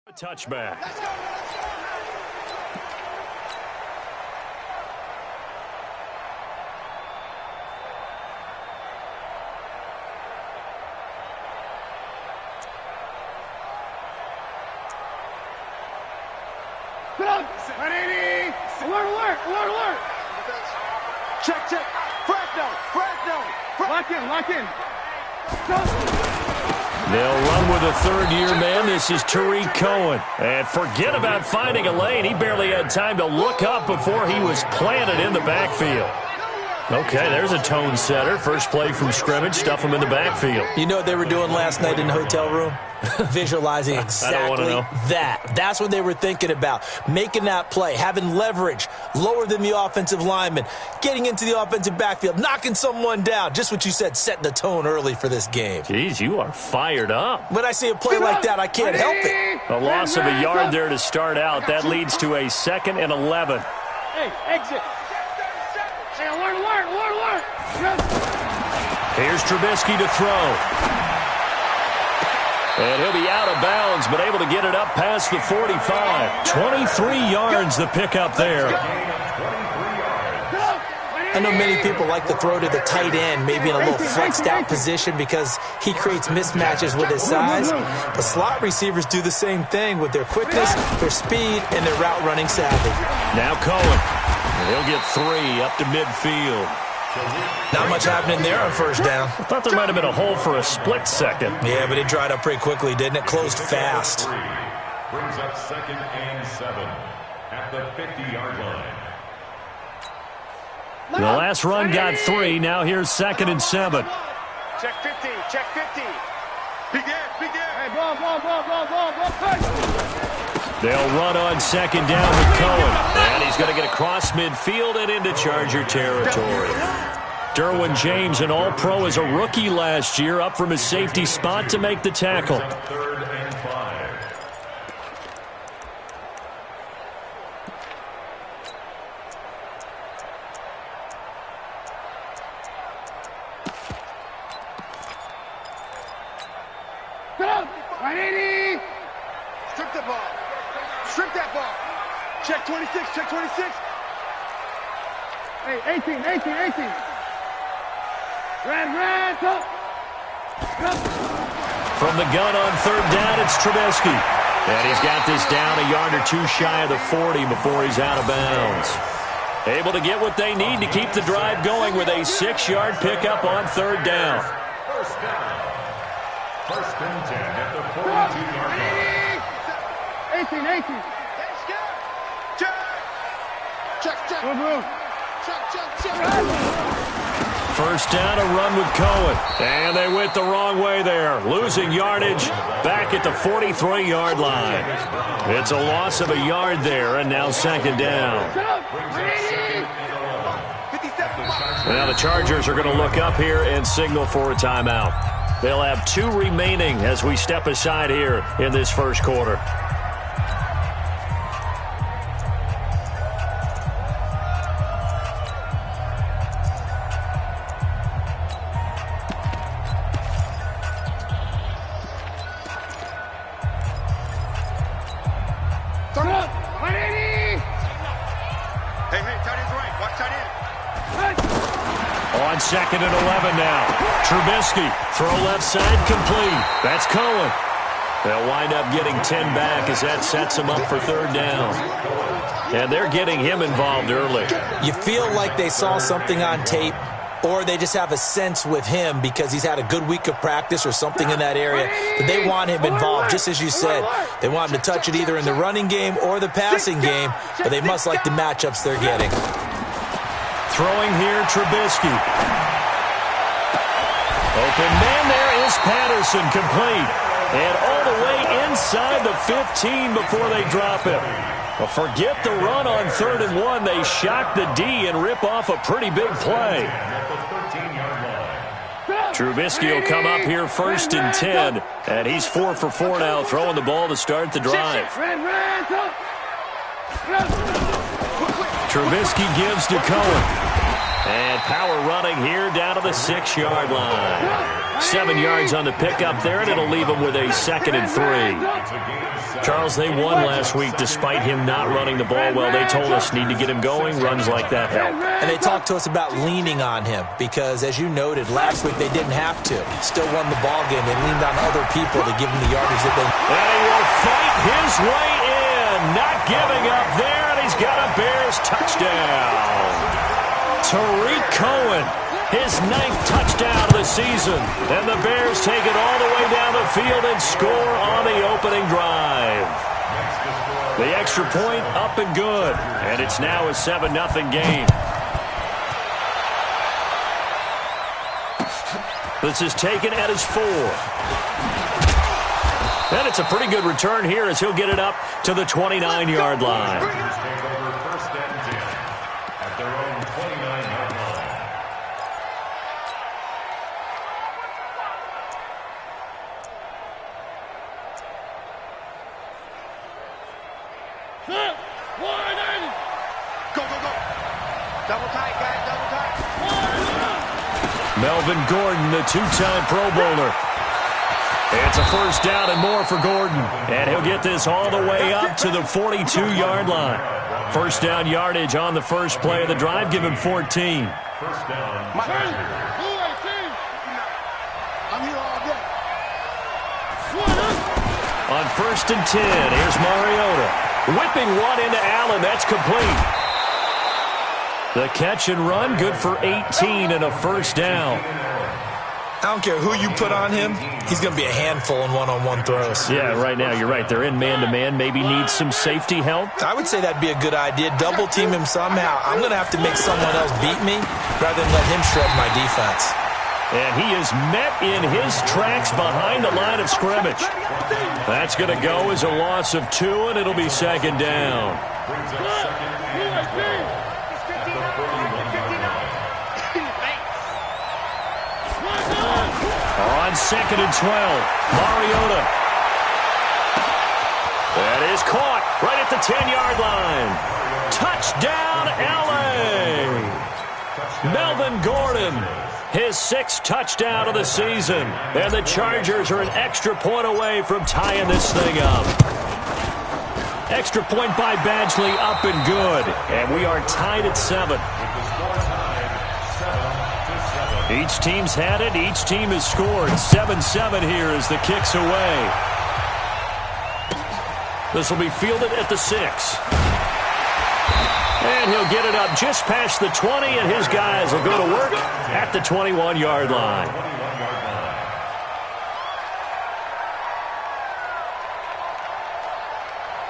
A touchback. Alert. Check. Lock in. They'll run with a third-year man. This is Tariq Cohen. And forget about finding a lane. He barely had time to look up before he was planted in the backfield. Okay, there's a tone setter. First play from scrimmage, stuff him in the backfield. You know what they were doing last night in the hotel room? Visualizing exactly that. That's what they were thinking about. Making that play, having leverage, lower than the offensive lineman, getting into the offensive backfield, knocking someone down. Just what you said, setting the tone early for this game. Jeez, you are fired up. When I see a play like that, I can't help it. A loss of a yard there to start out. That leads to a 2nd and 11. Hey, exit. Hey, alert. Here's Trubisky to throw. And he'll be out of bounds, but able to get it up past the 45. 23 yards the pickup there. I know many people like to throw to the tight end, maybe in a little flexed out position because he creates mismatches with his size. But slot receivers do the same thing with their quickness, their speed, and their route running savvy. Now Cohen. And he'll get 3 up to midfield. Not much happening there on first down. I thought there might have been a hole for a split second. Yeah, but it dried up pretty quickly, didn't it? Closed fast. Brings up 2nd and 7 at the 50-yard line. The last run got 3. Now here's 2nd and 7. Check 50. Begin. Hey, ball. They'll run on 2nd down with Cohen. And he's going to get across midfield and into Charger territory. Derwin James, an All-Pro as a rookie last year, up from his safety spot to make the tackle. 3rd and 5. Strip that ball. Check 26. Hey, 18. Red, up. From the gun on 3rd down, it's Trubisky. And he's got this down a yard or 2 shy of the 40 before he's out of bounds. Able to get what they need to keep the drive going with a 6-yard pickup on 3rd down. First down. 1st and 10 at the 42-yard line. 18. Check. First down, a run with Cohen. And they went the wrong way there. Losing yardage back at the 43-yard line. It's a loss of a yard there, and now 2nd down. Now the Chargers are going to look up here and signal for a timeout. They'll have 2 remaining as we step aside here in this first quarter. On 2nd and 11 now. Trubisky, throw left side, complete. That's Cohen. They'll wind up getting 10 back as that sets them up for 3rd down. And they're getting him involved early. You feel like they saw something on tape, or they just have a sense with him because he's had a good week of practice or something in that area that they want him involved, just as you said. They want him to touch it either in the running game or the passing game, but they must like the matchups they're getting. Throwing here, Trubisky. Open man there is Patterson, complete. And all the way inside the 15 before they drop him. Well, forget the run on 3rd and 1. They shock the D and rip off a pretty big play. Trubisky will come up here 1st and 10. And he's 4 for 4 now, throwing the ball to start the drive. Trubisky gives to Cohen. And power running here down to the 6-yard line. 7 yards on the pickup there, and it'll leave him with a 2nd and 3. Charles, they won last week despite him not running the ball well. They told us need to get him going. Runs like that help. And they talked to us about leaning on him because, as you noted, last week they didn't have to. Still won the ball game. They leaned on other people to give him the yardage that they... And he will fight his way in. Not giving up there, and he's got a Bears touchdown. Tariq Cohen, his 9th touchdown of the season. And the Bears take it all the way down the field and score on the opening drive. The extra point up and good. And it's now a 7-0 game. This is taken at his 4. And it's a pretty good return here as he'll get it up to the 29-yard line. Melvin Gordon, the 2-time Pro Bowler. It's a first down and more for Gordon. And he'll get this all the way up to the 42-yard line. First down yardage on the first play of the drive. Give him 14. First down. I'm here all day. On 1st and 10, here's Mariota. Whipping one into Allen. That's complete. The catch and run, good for 18 and a first down. I don't care who you put on him. He's going to be a handful in one-on-one throws. Yeah, right now, you're right. They're in man-to-man. Maybe needs some safety help. I would say that'd be a good idea. Double team him somehow. I'm going to have to make someone else beat me rather than let him shred my defense. And he is met in his tracks behind the line of scrimmage. That's going to go as a loss of 2, and it'll be 2nd down. On 2nd and 12, Mariota. That is caught right at the 10-yard line. Touchdown, L.A. Melvin Gordon, his 6th touchdown of the season. And the Chargers are an extra point away from tying this thing up. Extra point by Badgley, up and good. And we are tied at 7. Each team's had it. Each team has scored. 7-7 here as the kick's away. This will be fielded at the 6. And he'll get it up just past the 20, and his guys will go to work at the 21-yard line.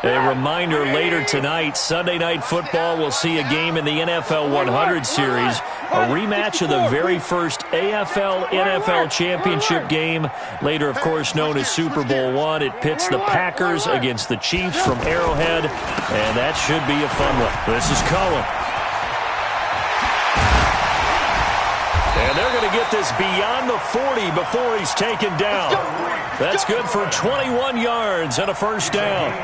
A reminder, later tonight, Sunday Night Football will see a game in the NFL 100 Series, a rematch of the very first AFL-NFL Championship game, later, of course, known as Super Bowl I. It pits the Packers against the Chiefs from Arrowhead, and that should be a fun one. This is Cohen. And they're going to get this beyond the 40 before he's taken down. That's good for 21 yards and a first down.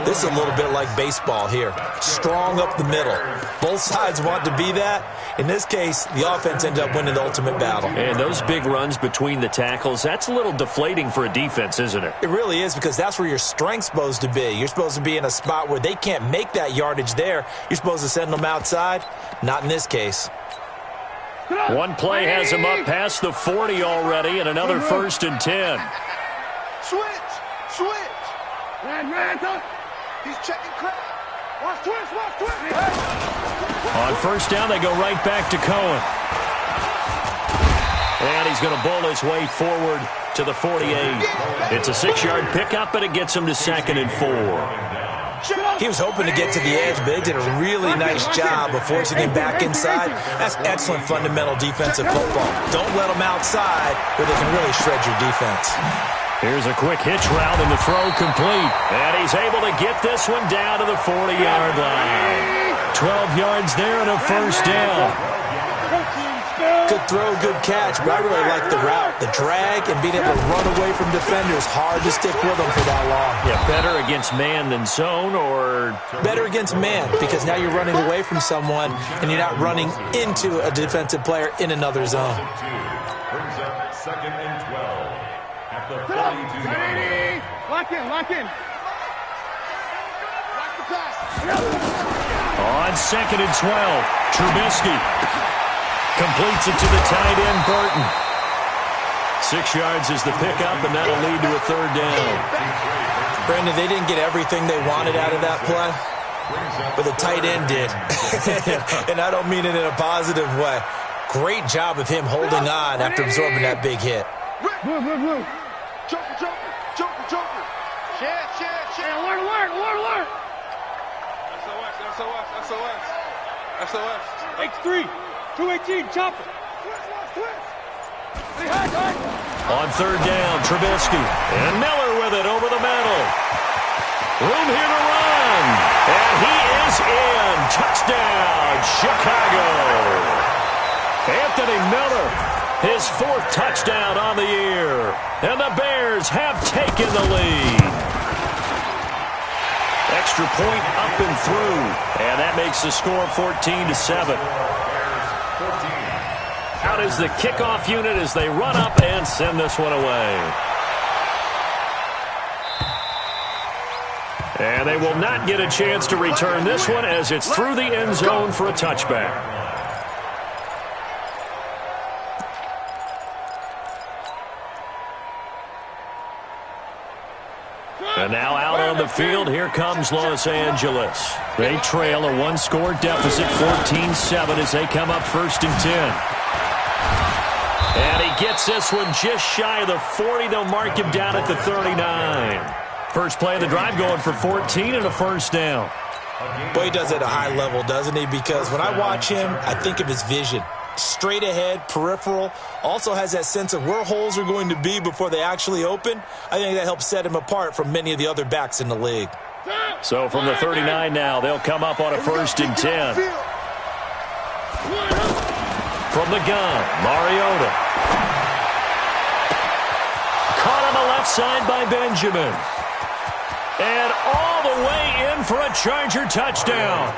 This is a little bit like baseball here. Strong up the middle. Both sides want to be that. In this case, the offense ended up winning the ultimate battle. And those big runs between the tackles, that's a little deflating for a defense, isn't it? It really is, because that's where your strength's supposed to be. You're supposed to be in a spot where they can't make that yardage there. You're supposed to send them outside. Not in this case. One play has him up past the 40 already, and another 1st and 10. Switch! He's checking crap. Watch twist! On first down, they go right back to Cohen. And he's going to bowl his way forward to the 48. It's a 6-yard pickup, but it gets him to 2nd and 4. He was hoping to get to the edge, but they did a really nice job of forcing him back inside. That's excellent fundamental defensive football. Don't let them outside where they can really shred your defense. Here's a quick hitch route, and the throw complete. And he's able to get this one down to the 40-yard line. 12 yards there and a first down. Good throw, good catch, but I really like the route. The drag and being able to run away from defenders. Hard to stick with them for that long. Yeah, better against man than zone, or? Better against man, because now you're running away from someone and you're not running into a defensive player in another zone. Brings up 2nd and 12 at the 42. Lock in, lock in. Watch the pass. On 2nd and 12, Trubisky completes it to the tight end, Burton. 6 yards is the pickup, and that'll lead to a 3rd down. Brandon, they didn't get everything they wanted out of that play, but the tight end did. And I don't mean it in a positive way. Great job of him holding on after absorbing that big hit. Move. Joker. Share. Alert. SOS. X3. 218, chopper. On 3rd down, Trubisky. And Miller with it over the middle. Room here to run. And he is in. Touchdown, Chicago. Anthony Miller, his 4th touchdown on the year. And the Bears have taken the lead. Extra point up and through. And that makes the score 14-7. Out is the kickoff unit as they run up and send this one away. And they will not get a chance to return this one as it's through the end zone for a touchback. And now out on the field, here comes Los Angeles. They trail a 1-score deficit, 14-7, as they come up 1st and 10. And he gets this one just shy of the 40. They'll mark him down at the 39. First play of the drive going for 14 and a 1st down. Boy, he does it at a high level, doesn't he? Because when I watch him, I think of his vision. Straight ahead, peripheral, also has that sense of where holes are going to be before they actually open. I think that helps set him apart from many of the other backs in the league. So from the 39 now, they'll come up on a 1st and 10. From the gun, Mariota. Caught on the left side by Benjamin. And all the way in for a Charger touchdown.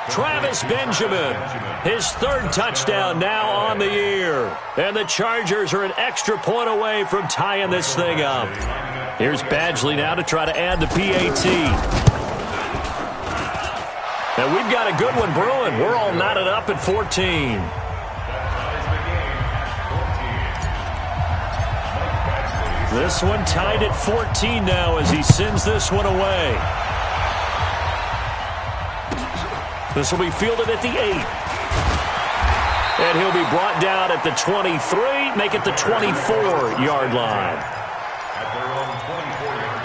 Travis Benjamin, his 3rd touchdown now on the year. And the Chargers are an extra point away from tying this thing up. Here's Badgley now to try to add the PAT. And we've got a good one brewing. We're all knotted up at 14. This one tied at 14 now as he sends this one away. This will be fielded at the 8. And he'll be brought down at the 23, make it the 24-yard line. At their own 24-yard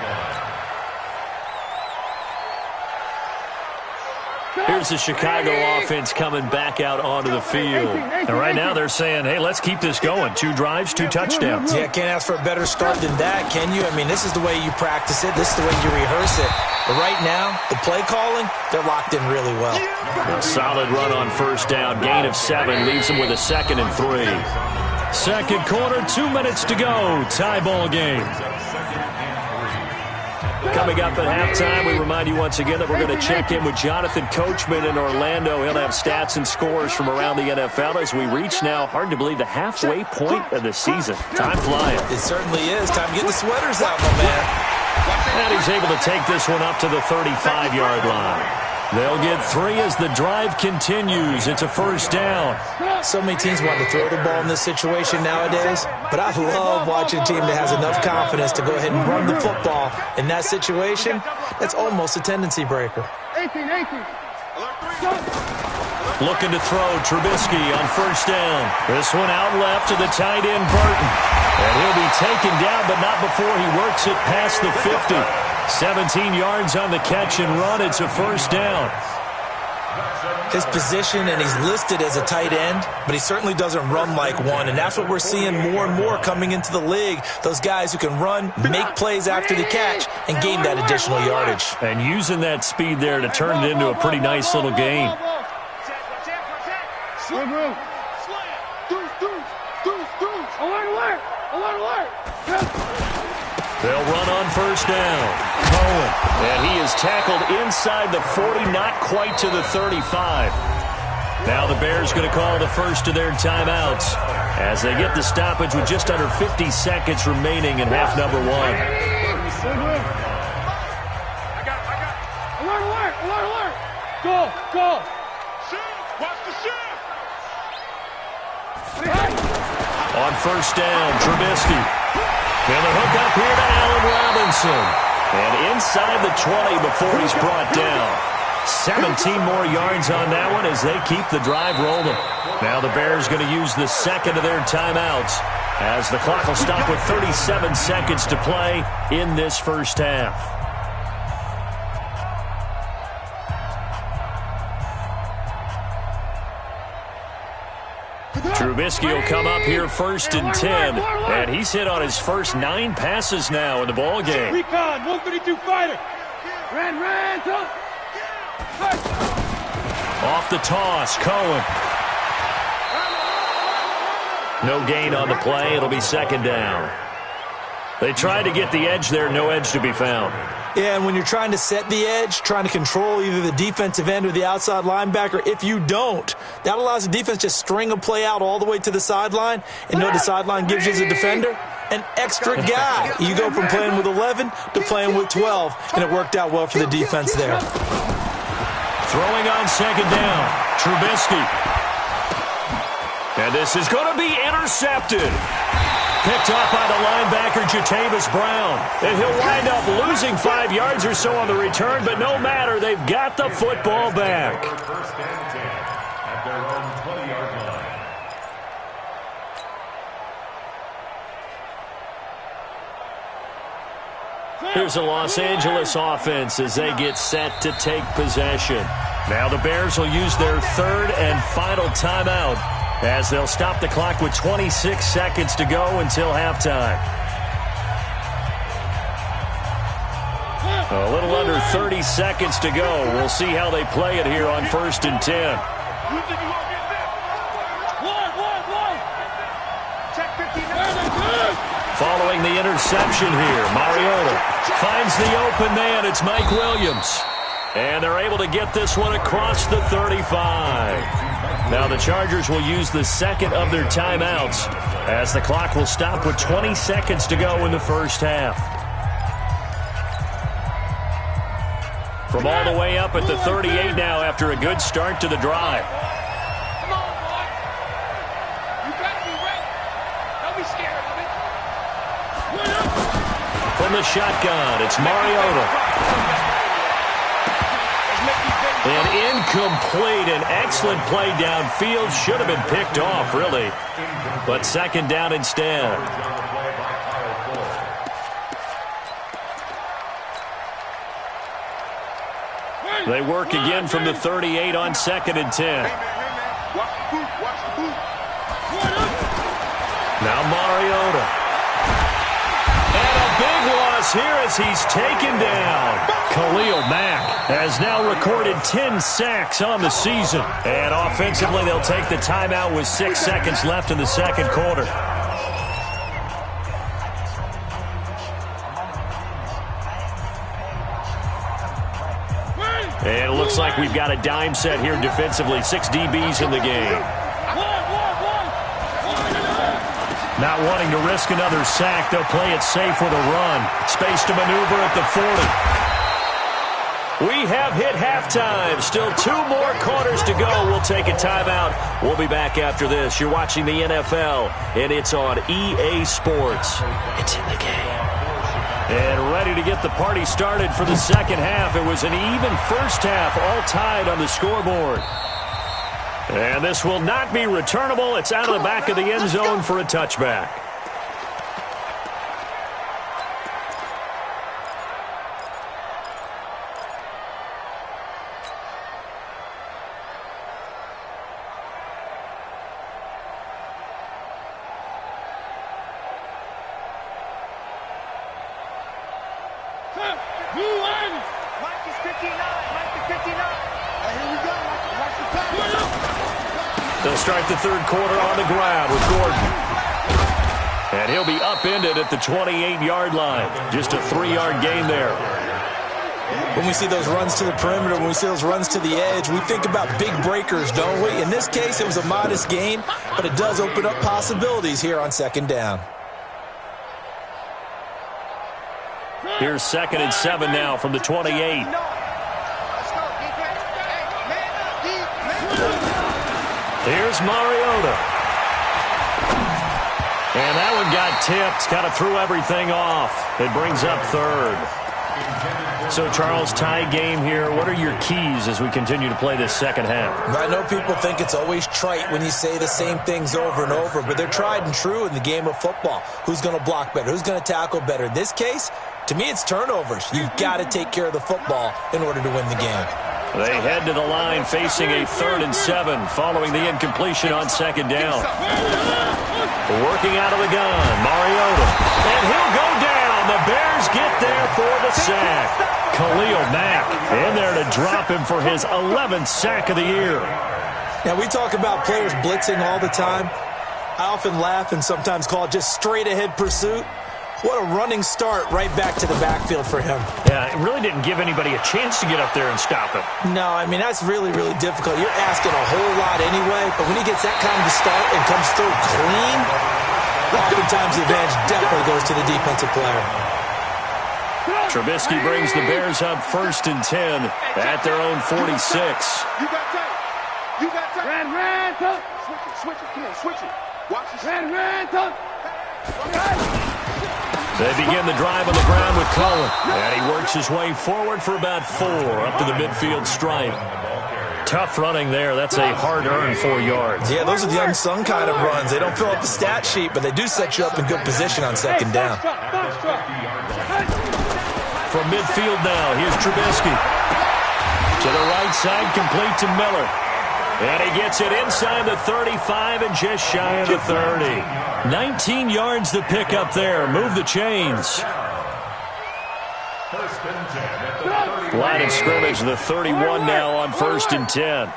line. Here's the Chicago offense coming back out onto the field. And right now they're saying, hey, let's keep this going. 2 drives, 2 touchdowns. Yeah, can't ask for a better start than that, can you? I mean, this is the way you practice it. This is the way you rehearse it. But right now, the play calling, they're locked in really well. Solid run on 1st down. Gain of 7 leaves them with a 2nd and 3. 2nd quarter, 2 minutes to go. Tie ball game. Coming up at halftime, we remind you once again that we're going to check in with Jonathan Coachman in Orlando. He'll have stats and scores from around the NFL as we reach now, hard to believe, the halfway point of the season. Time flying. It certainly is. Time to get the sweaters out, my man. And he's able to take this one up to the 35-yard line. They'll get 3 as the drive continues. It's a 1st down. So many teams want to throw the ball in this situation nowadays, but I love watching a team that has enough confidence to go ahead and run the football. In that situation, that's almost a tendency breaker. 18. Looking to throw, Trubisky on 1st down. This one out left to the tight end, Burton. And he'll be taken down, but not before he works it past the 50. 17 yards on the catch and run. It's a 1st down. His position, and he's listed as a tight end, but he certainly doesn't run like one, and that's what we're seeing more and more coming into the league. Those guys who can run, make plays after the catch, and gain that additional yardage. And using that speed there to turn it into a pretty nice little gain. They'll run on first down. Cohen. And he is tackled inside the 40, not quite to the 35. Now the Bears going to call the first of their timeouts as they get the stoppage with just under 50 seconds remaining in half number one. Alert! Go! Watch the shift! On first down, Trubisky. And the hook up here to Allen Robinson. And inside the 20 before he's brought down. 17 more yards on that one as they keep the drive rolling. Now the Bears going to use the second of their timeouts as the clock will stop with 37 seconds to play in this first half. Trubisky will come up here first and 10, and he's hit on his first 9 passes now in the ball game. Recon, 132 fighter. Ran, go. Off the toss, Cohen. No gain on the play. It'll be second down. They tried to get the edge there, no edge to be found. Yeah, and when you're trying to set the edge, trying to control either the defensive end or the outside linebacker, if you don't, that allows the defense to string a play out all the way to the sideline. And know the sideline gives you as a defender an extra guy. You go from playing with 11 to playing with 12, and it worked out well for the defense there. Throwing on second down, Trubisky. And this is going to be intercepted. Picked up by the linebacker, Jatavis Brown. And he'll wind up losing 5 yards or so on the return, but no matter, they've got the football back. First and 10 at their own 20-yard line. Here's a Los Angeles offense as they get set to take possession. Now the Bears will use their third and final timeout as they'll stop the clock with 26 seconds to go until halftime. A little under 30 seconds to go. We'll see how they play it here on first and 10. Following the interception here, Mariota finds the open man. It's Mike Williams. And they're able to get this one across the 35. Now the Chargers will use the second of their timeouts as the clock will stop with 20 seconds to go in the first half. From all the way up at the 38 now after a good start to the drive. Come on, boy. You better be ready. Don't be scared of it. From the shotgun, it's Mariota. And incomplete, an excellent play downfield. Should have been picked off, really. But second down instead. They work again from the 38 on second and 10. Now Mariota. And a big loss here as he's taken down. Khalil Mack has now recorded 10 sacks on the season. And offensively, they'll take the timeout with 6 seconds left in the second quarter. And it looks like we've got a dime set here defensively. 6 DBs in the game. Not wanting to risk another sack, they'll play it safe with a run. Space to maneuver at the 40. We have hit halftime. Still 2 more quarters to go. We'll take a timeout. We'll be back after this. You're watching the NFL, and it's on EA Sports. It's in the game. And ready to get the party started for the second half. It was an even first half, all tied on the scoreboard. And this will not be returnable. It's out of the back of the end zone for a touchback. Mike is 59. Here we go. Watch the pass. They'll start the third quarter on the ground with Gordon. And he'll be upended at the 28-yard line. Just a 3-yard gain there. When we see those runs to the perimeter, when we see those runs to the edge, we think about big breakers, don't we? In this case, it was a modest gain, but it does open up possibilities here on second down. Here's 2nd and 7 now from the 28. Here's Mariota. And that one got tipped, kind of threw everything off. It brings up 3rd. So, Charles, tie game here. What are your keys as we continue to play this second half? I know people think it's always trite when you say the same things over and over, but they're tried and true in the game of football. Who's going to block better? Who's going to tackle better? In this case, to me, it's turnovers. You've got to take care of the football in order to win the game. They head to the line facing a 3rd and 7 following the incompletion on second down. Working out of the gun, Mariota. And he'll go down. The Bears get there for the sack. Khalil Mack in there to drop him for his 11th sack of the year. Now, we talk about players blitzing all the time. I often laugh and sometimes call it just straight-ahead pursuit. What a running start right back to the backfield for him. Yeah, it really didn't give anybody a chance to get up there and stop him. No, I mean, that's really, really difficult. You're asking a whole lot anyway, but when he gets that kind of a start and comes through clean, oftentimes the advantage definitely goes to the defensive player. Trubisky brings the Bears up 1st and 10 at their own 46. You got time. You got time. Ran, switch it. Come on, switch it. Watch this. Ran, They begin the drive on the ground with Cohen. And he works his way forward for about 4 up to the midfield stripe. Tough running there. That's a hard-earned 4 yards. Yeah, those are the unsung kind of runs. They don't fill up the stat sheet, but they do set you up in good position on second down. From midfield now, here's Trubisky. To the right side, complete to Miller. And he gets it inside the 35 and just shy of the 30. 19 yards to pick up there. Move the chains. Line of scrimmage, the 31 now on 1st and 10.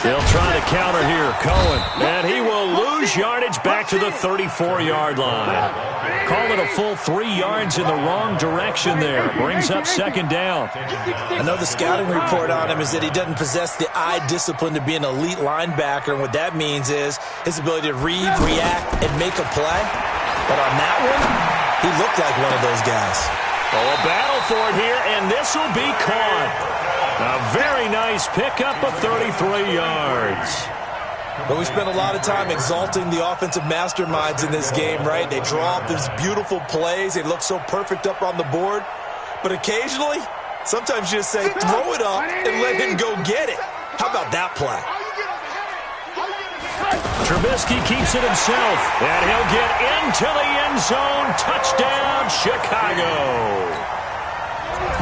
They'll try to counter here. Cohen. And he will lose yardage back to the 34-yard line. Call it a full 3 yards in the wrong direction there. Brings up second down. I know the scouting report on him is that he doesn't possess the eye discipline to be an elite linebacker. And what that means is his ability to read, react, and make a play. But on that one, he looked like one of those guys. Oh, a battle for it here, and this will be caught. A very nice pickup of 33 yards. But we spent a lot of time exalting the offensive masterminds in this game, right? They draw up these beautiful plays. They look so perfect up on the board. But occasionally, sometimes you just say, throw it up and let him go get it. How about that play? Trubisky keeps it himself, and he'll get into the end zone. Touchdown, Chicago.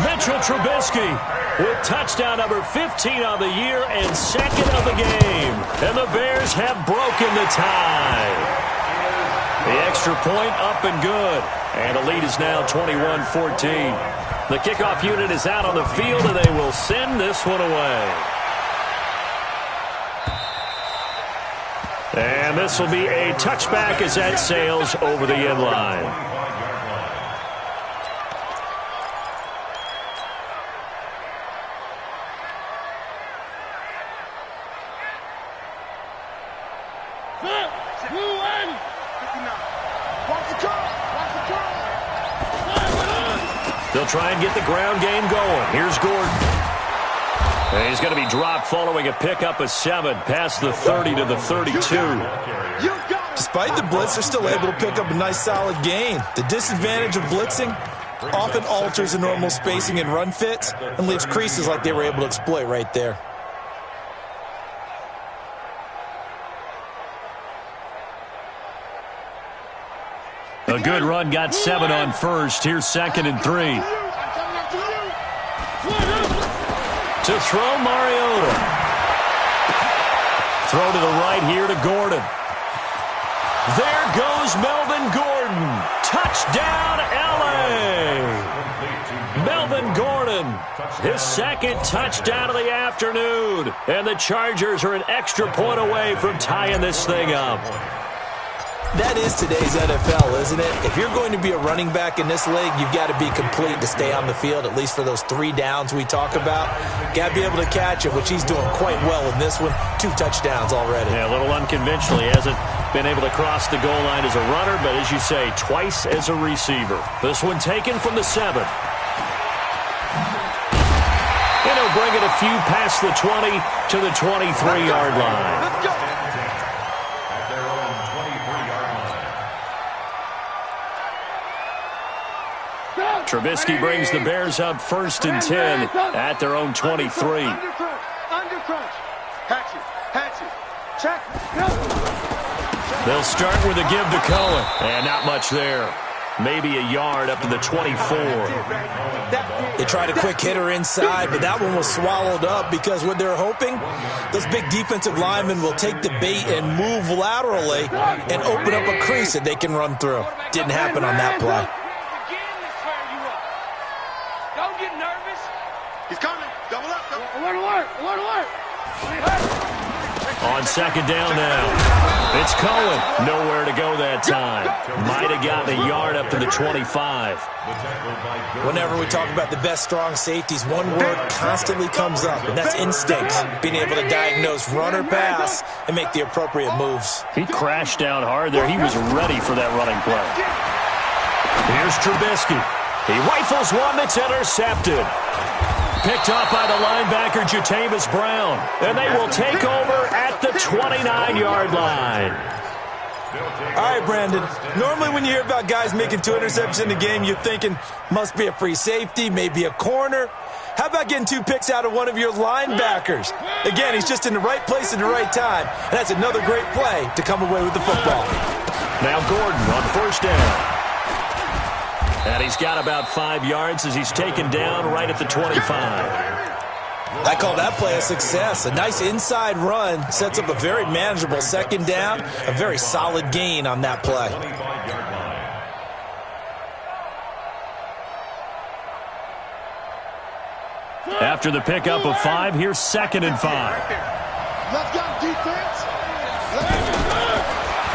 Mitchell Trubisky with touchdown number 15 of the year and 2nd of the game. And the Bears have broken the tie. The extra point up and good. And the lead is now 21-14. The kickoff unit is out on the field, and they will send this one away. And this will be a touchback as that sails over the end line. They'll try and get the ground game going. Here's Gordon. And he's going to be dropped following a pickup of 7 past the 30 to the 32. Despite the blitz, they're still able to pick up a nice solid gain. The disadvantage of blitzing often alters the normal spacing and run fits and leaves creases like they were able to exploit right there. A good run, got 7 on first. Here's 2nd and 3. To throw, Mariota. Throw to the right here to Gordon. There goes Melvin Gordon. Touchdown, L.A. Melvin Gordon His second touchdown of the afternoon. And the Chargers are an extra point away from tying this thing up. That is today's NFL, isn't it? If you're going to be a running back in this league, you've got to be complete to stay on the field, at least for those 3 downs we talk about. Got to be able to catch it, which he's doing quite well in this one. 2 touchdowns already. Yeah, a little unconventional. He hasn't been able to cross the goal line as a runner, but as you say, twice as a receiver. This one taken from the 7. And he'll bring it a few past the 20 to the 23-yard line. Let's go. Trubisky brings the Bears up 1st and 10 at their own 23. Under crunch. Hatch it. Check. They'll start with a give to Cohen. And not much there. Maybe a yard up to the 24. They tried a quick hitter inside, but that one was swallowed up because what they're hoping, those big defensive linemen will take the bait and move laterally and open up a crease that they can run through. Didn't happen on that play. Don't get nervous. He's coming. Double up. Alert. On 2nd down now. It's Cohen. Nowhere to go that time. Might have gotten a yard up to the 25. Whenever we talk about the best strong safeties, one word constantly comes up, and that's instincts. Being able to diagnose run or pass and make the appropriate moves. He crashed down hard there. He was ready for that running play. Here's Trubisky. He rifles one that's intercepted. Picked up by the linebacker, Jatavis Brown. And they will take over at the 29-yard line. All right, Brandon. Normally when you hear about guys making 2 interceptions in the game, you're thinking, must be a free safety, maybe a corner. How about getting 2 picks out of one of your linebackers? Again, he's just in the right place at the right time. And that's another great play to come away with the football. Now Gordon on 1st down. And he's got about 5 yards as he's taken down right at the 25. I call that play a success. A nice inside run sets up a very manageable 2nd down. A very solid gain on that play. After the pickup of 5, here's 2nd and 5. Let's go, defense.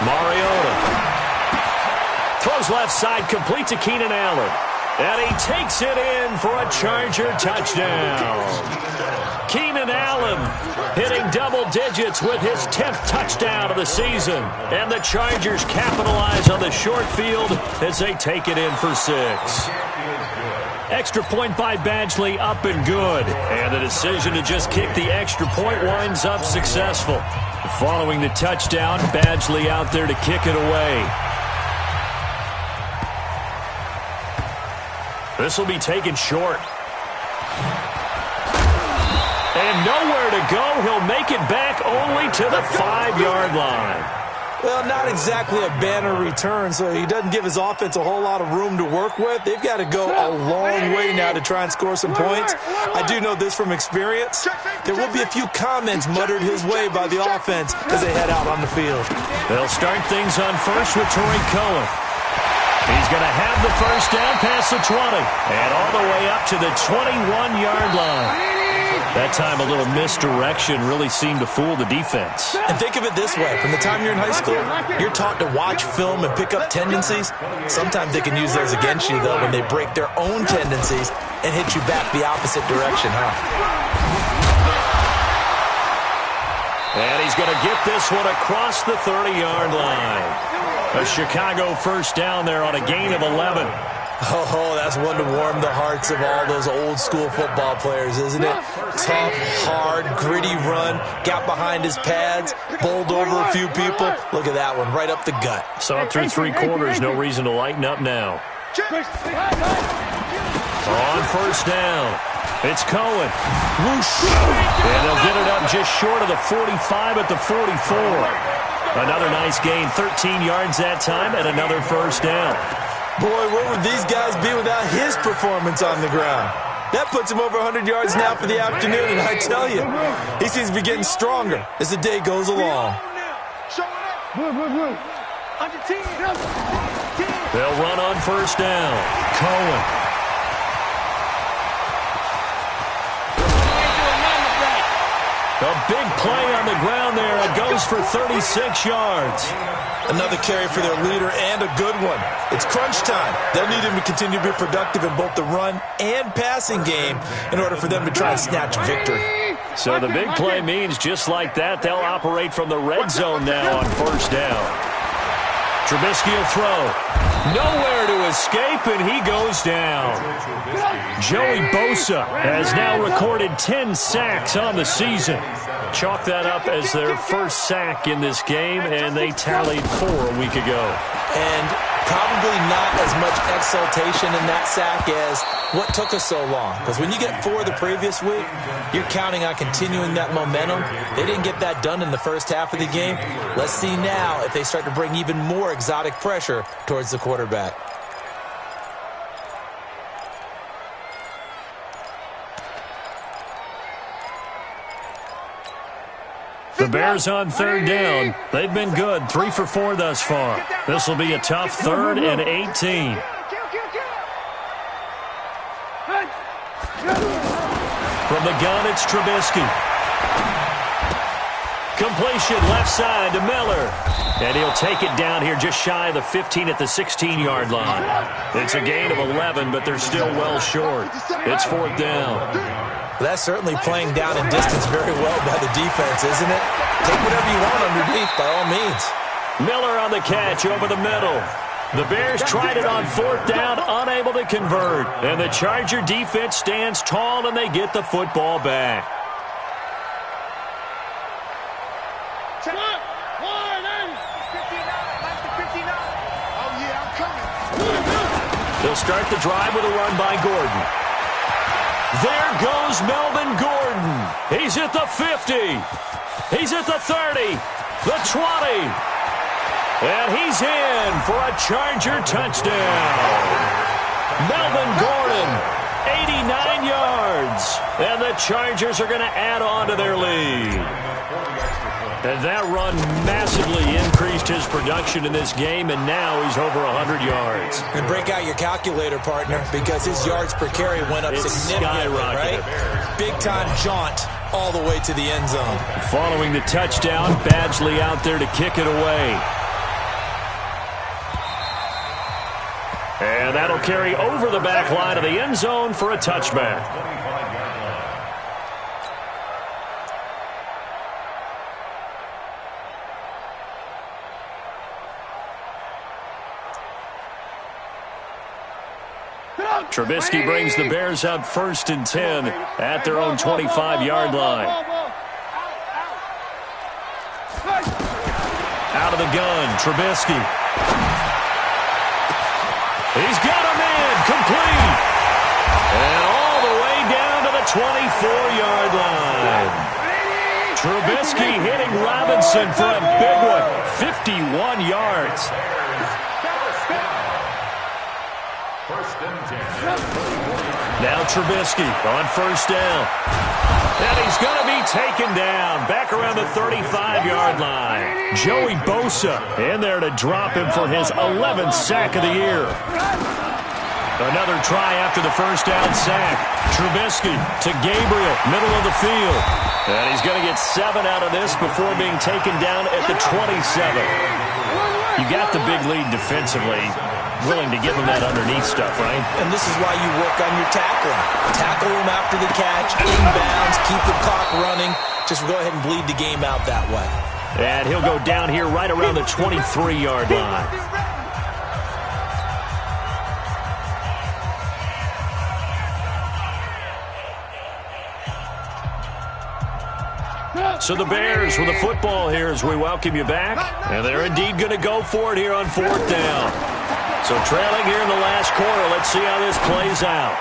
Mariota. Throws left side, complete to Keenan Allen. And he takes it in for a Charger touchdown. Keenan Allen hitting double digits with his 10th touchdown of the season. And the Chargers capitalize on the short field as they take it in for 6. Extra point by Badgley, up and good. And the decision to just kick the extra point winds up successful. Following the touchdown, Badgley out there to kick it away. This will be taken short. And nowhere to go. He'll make it back only to the 5-yard line. Well, not exactly a banner return, so he doesn't give his offense a whole lot of room to work with. They've got to go a long way now to try and score some points. I do know this from experience. There will be a few comments muttered his way by the offense as they head out on the field. They'll start things on 1st with Tariq Cohen. He's going to have the 1st down past the 20 and all the way up to the 21-yard line. That time a little misdirection really seemed to fool the defense. And think of it this way. From the time you're in high school, you're taught to watch film and pick up tendencies. Sometimes they can use those against you, though, when they break their own tendencies and hit you back the opposite direction, And he's going to get this one across the 30-yard line. A Chicago 1st down there on a gain of 11. Oh, that's one to warm the hearts of all those old-school football players, isn't it? Tough, hard, gritty run, got behind his pads, bowled over a few people. Look at that one, right up the gut. Saw it through 3 quarters, no reason to lighten up now. On 1st down, it's Cohen. Whoosh! And they'll get it up just short of the 45 at the 44. Another nice gain, 13 yards that time, and another 1st down. Boy, where would these guys be without his performance on the ground? That puts him over 100 yards now for the afternoon, and I tell you, he seems to be getting stronger as the day goes along. They'll run on 1st down. Cohen. A big play on the ground there. It goes for 36 yards. Another carry for their leader and a good one. It's crunch time. They'll need him to continue to be productive in both the run and passing game in order for them to try and snatch victory. So the big play means just like that, they'll operate from the red zone now on first down. Trubisky will throw. Nowhere to escape, and he goes down. Joey Bosa has now recorded 10 sacks on the season. Chalk that up as their first sack in this game, and they tallied 4 a week ago. And probably not as much exultation in that sack as what took us so long. Because when you get 4 the previous week, you're counting on continuing that momentum. They didn't get that done in the first half of the game. Let's see now if they start to bring even more exotic pressure towards the quarterback. The Bears on third down. They've been good, 3 for 4 thus far. This will be a tough 3rd and 18. From the gun, it's Trubisky. Completion left side to Miller. And he'll take it down here just shy of the 15 at the 16-yard line. It's a gain of 11, but they're still well short. It's 4th down. That's certainly playing down in distance very well by the defense, isn't it? Take whatever you want underneath, by all means. Miller on the catch over the middle. The Bears tried it on 4th down, unable to convert. And the Charger defense stands tall, and they get the football back. They'll start the drive with a run by Gordon. There goes Melvin Gordon. He's at the 50. He's at the 30. The 20. And he's in for a Charger touchdown. Melvin Gordon, 89 yards. And the Chargers are going to add on to their lead. And that run massively increased his production in this game, and now he's over 100 yards. And break out your calculator, partner, because his yards per carry went up significantly, right? Big-time jaunt all the way to the end zone. Following the touchdown, Badgley out there to kick it away. And that'll carry over the back line of the end zone for a touchback. Trubisky brings the Bears up 1st and 10 at their own 25-yard line. Out of the gun, Trubisky. He's got him in, complete. And all the way down to the 24-yard line. Trubisky hitting Robinson for a big one, 51 yards. Now Trubisky on 1st down. And he's going to be taken down back around the 35-yard line. Joey Bosa in there to drop him for his 11th sack of the year. Another try after the 1st down sack. Trubisky to Gabriel, middle of the field. And he's going to get 7 out of this before being taken down at the 27. You got the big lead defensively. Willing to give him that underneath stuff, right? And this is why you work on your tackling. Tackle him after the catch, inbounds, keep the clock running. Just go ahead and bleed the game out that way. And he'll go down here right around the 23-yard line. So the Bears with the football here as we welcome you back. And they're indeed going to go for it here on 4th down. So trailing here in the last quarter, let's see how this plays out.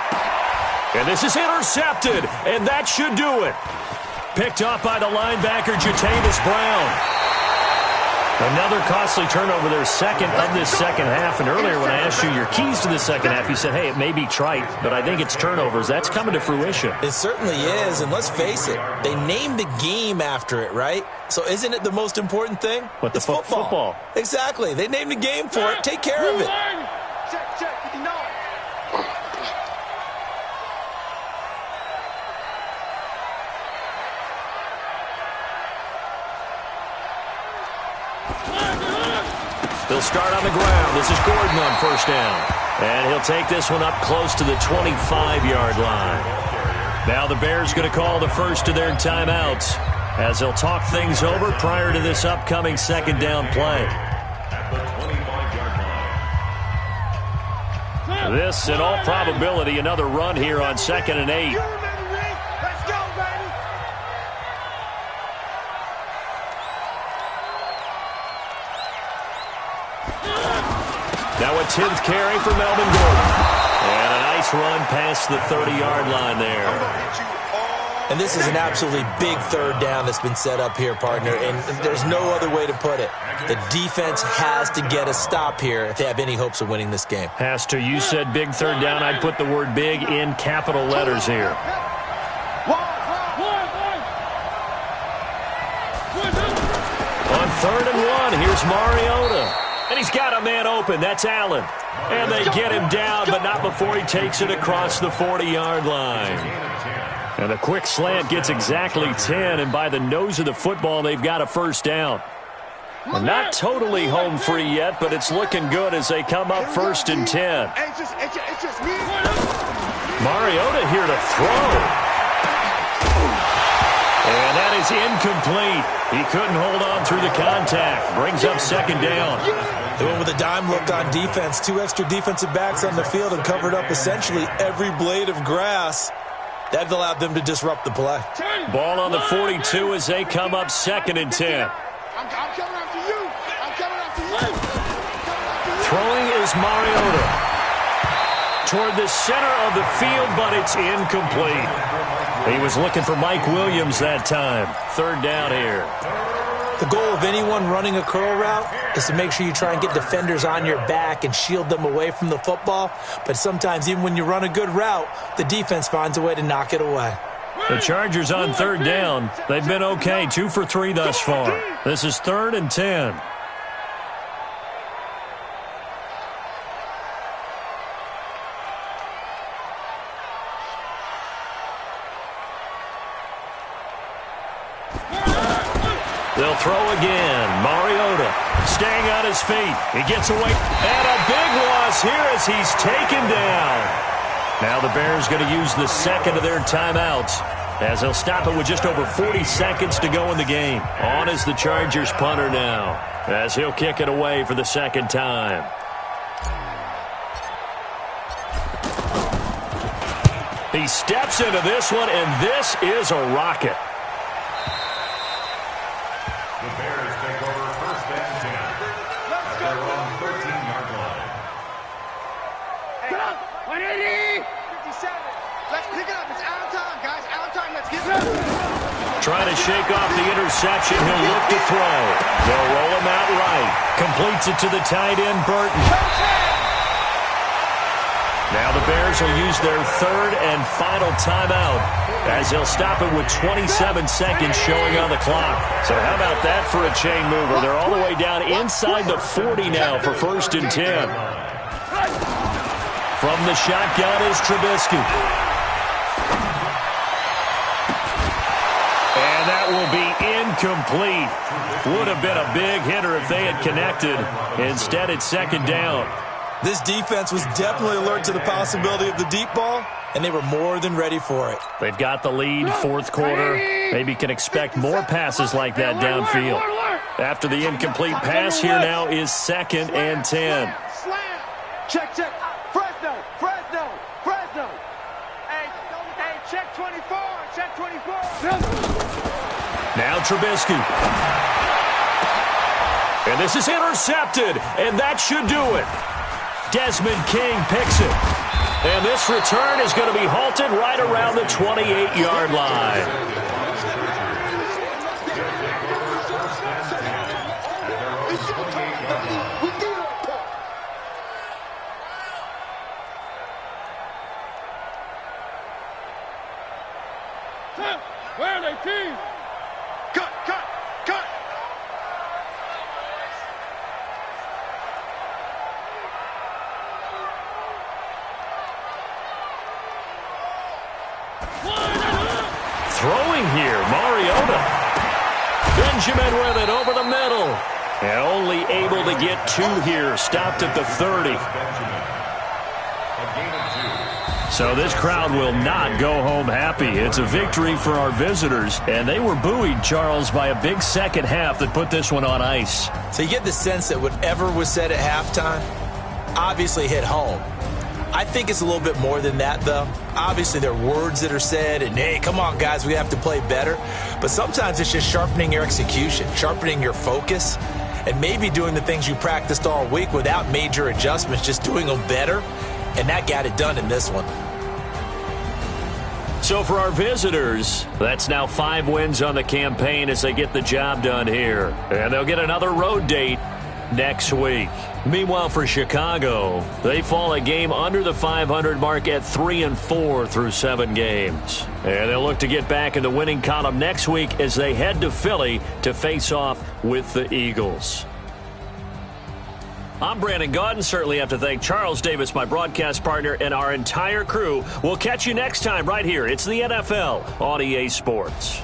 And this is intercepted, and that should do it. Picked off by the linebacker, Jatavis Brown. Another costly turnover, their 2nd of this second half. And earlier when I asked you your keys to the second half, you said, hey, it may be trite, but I think it's turnovers. That's coming to fruition. It certainly is, and let's face it, they named the game after it, right? So isn't it the most important thing? What, the football? Exactly. They named the game for it. Take care of it. Check, 59. He'll start on the ground. This is Gordon on first down. And he'll take this one up close to the 25-yard line. Now the Bears going to call the first of their timeouts as they'll talk things over prior to this upcoming second down play. This, in all probability, another run here on 2nd and 8. Now a 10th carry for Melvin Gordon. And a nice run past the 30-yard line there. And this is an absolutely big third down that's been set up here, partner, and there's no other way to put it. The defense has to get a stop here if they have any hopes of winning this game. Has to. You said big third down. I'd put the word big in capital letters here. On 3rd and 1, here's Mariota. And he's got a man open. That's Allen. And they get him down, but not before he takes it across the 40-yard line. And a quick slant gets exactly 10, and by the nose of the football, they've got a first down. And not totally home free yet, but it's looking good as they come up 1st and 10. Mariota here to throw. And that is incomplete. He couldn't hold on through the contact. Brings up 2nd down. They went with a dime look on defense. 2 extra defensive backs on the field and covered up essentially every blade of grass. That allowed them to disrupt the play. Ball on the 42 as they come up 2nd and 10. I'm coming after you. I'm coming after you. Throwing is Mariota. Toward the center of the field, but it's incomplete. He was looking for Mike Williams that time. 3rd down here. The goal of anyone running a curl route is to make sure you try and get defenders on your back and shield them away from the football. But sometimes even when you run a good route, the defense finds a way to knock it away. The Chargers on 3rd down. They've been okay, 2 for 3 thus far. This is 3rd and 10. They'll throw again. Mariota staying on his feet. He gets away. And a big loss here as he's taken down. Now the Bears going to use the second of their timeouts as they'll stop it with just over 40 seconds to go in the game. On is the Chargers punter now as he'll kick it away for the second time. He steps into this one, and this is a rocket. The Bears take over 1st and 10 at their own 13-yard line. Get up! 180! 57. Let's pick it up. It's out of time, guys. Out of time. Let's get it up. Trying to shake off the interception. He'll look to throw. They'll roll him out right. Completes it to the tight end, Burton. Now the Bears will use their 3rd and final timeout as they'll stop it with 27 seconds showing on the clock. So how about that for a chain mover? They're all the way down inside the 40 now for 1st and 10. From the shotgun is Trubisky. And that will be incomplete. Would have been a big hitter if they had connected. Instead, it's 2nd down. This defense was definitely alert to the possibility of the deep ball, and they were more than ready for it. They've got the lead, 4th quarter. Maybe can expect more passes like that downfield. After the incomplete pass, here now is 2nd and 10. Check. Fresno. Hey, check 24. Check 24. Now Trubisky. And this is intercepted, and that should do it. Desmond King picks it. And this return is going to be halted right around the 28-yard line. Where are they, team? Cut. Throwing here, Mariota. Benjamin with it over the middle. And only able to get 2 here. Stopped at the 30. So this crowd will not go home happy. It's a victory for our visitors. And they were buoyed, Charles, by a big second half that put this one on ice. So you get the sense that whatever was said at halftime obviously hit home. I think it's a little bit more than that, though. Obviously, there are words that are said, and, hey, come on, guys, we have to play better. But sometimes it's just sharpening your execution, sharpening your focus, and maybe doing the things you practiced all week without major adjustments, just doing them better. And that got it done in this one. So for our visitors, that's now 5 wins on the campaign as they get the job done here. And they'll get another road date next week. Meanwhile, for Chicago, they fall a game under the 500 mark at 3-4 through 7 games. And they'll look to get back in the winning column next week as they head to Philly to face off with the Eagles. I'm Brandon Gaudin. Certainly have to thank Charles Davis, my broadcast partner, and our entire crew. We'll catch you next time right here. It's the NFL on EA Sports.